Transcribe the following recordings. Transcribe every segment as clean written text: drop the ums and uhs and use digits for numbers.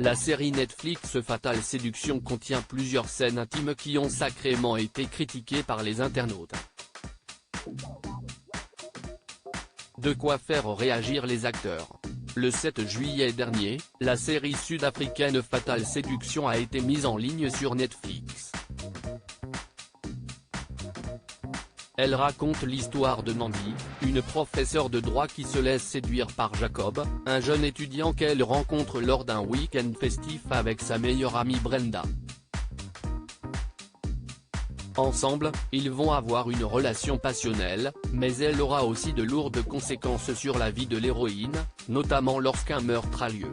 La série Netflix Fatal Séduction contient plusieurs scènes intimes qui ont sacrément été critiquées par les internautes. De quoi faire réagir les acteurs. Le 7 juillet dernier, la série sud-africaine Fatal Séduction a été mise en ligne sur Netflix. Elle raconte l'histoire de Nandi, une professeure de droit qui se laisse séduire par Jacob, un jeune étudiant qu'elle rencontre lors d'un week-end festif avec sa meilleure amie Brenda. Ensemble, ils vont avoir une relation passionnelle, mais elle aura aussi de lourdes conséquences sur la vie de l'héroïne, notamment lorsqu'un meurtre a lieu.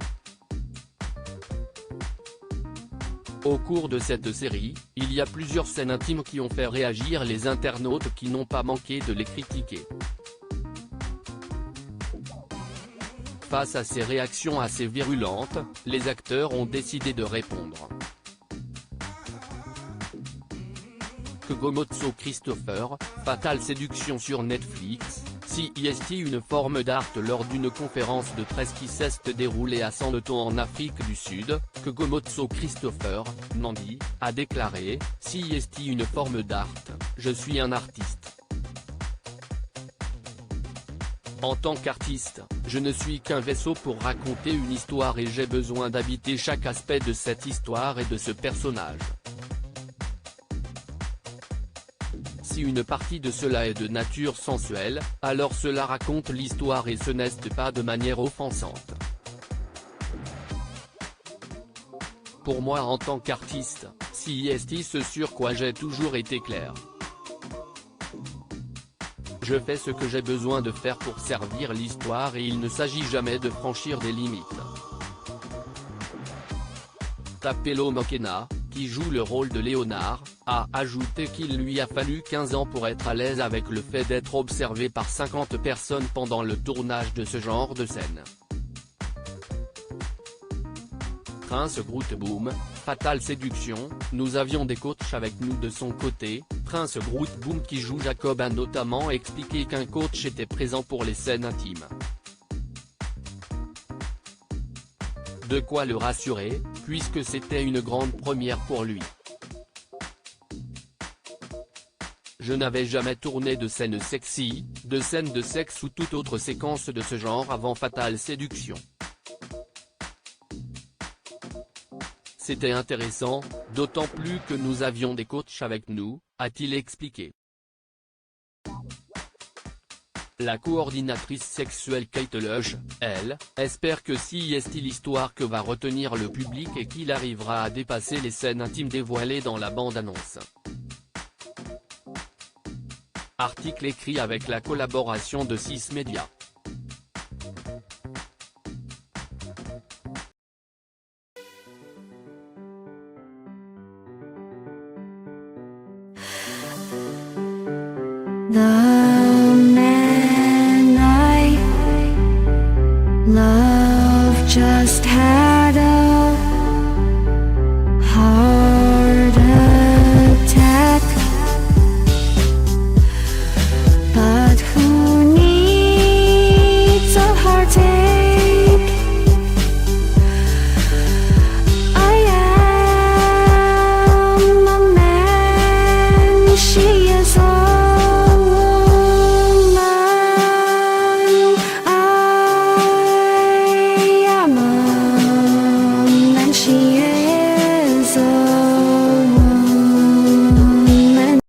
Au cours de cette série, il y a plusieurs scènes intimes qui ont fait réagir les internautes qui n'ont pas manqué de les critiquer. Face à ces réactions assez virulentes, les acteurs ont décidé de répondre. Kgomotso Christopher, Fatal Séduction sur Netflix, CIST. Une forme d'art. Lors d'une conférence de presse qui s'est déroulée à Sandton en Afrique du Sud, Kgomotso Christopher, Nandi, a déclaré « CIST une forme d'art, je suis un artiste. En tant qu'artiste, je ne suis qu'un vaisseau pour raconter une histoire et j'ai besoin d'habiter chaque aspect de cette histoire et de ce personnage. Si une partie de cela est de nature sensuelle, alors cela raconte l'histoire et ce n'est pas de manière offensante. Pour moi en tant qu'artiste, CIST ce sur quoi j'ai toujours été clair. Je fais ce que j'ai besoin de faire pour servir l'histoire et il ne s'agit jamais de franchir des limites. » Tapelo Mokena, qui joue le rôle de Léonard, a ajouté qu'il lui a fallu 15 ans pour être à l'aise avec le fait d'être observé par 50 personnes pendant le tournage de ce genre de scène. Prince Grootboom, Fatal Séduction, nous avions des coachs avec nous de son côté. Prince Grootboom qui joue Jacob a notamment expliqué qu'un coach était présent pour les scènes intimes. De quoi le rassurer, puisque c'était une grande première pour lui. Je n'avais jamais tourné de scènes sexy, de scènes de sexe ou toute autre séquence de ce genre avant Fatal Séduction. C'était intéressant, d'autant plus que nous avions des coachs avec nous, a-t-il expliqué. La coordinatrice sexuelle Kate Lush, elle, espère que CIST l'histoire que va retenir le public et qu'il arrivera à dépasser les scènes intimes dévoilées dans la bande-annonce. Article écrit avec la collaboration de 6 médias. 나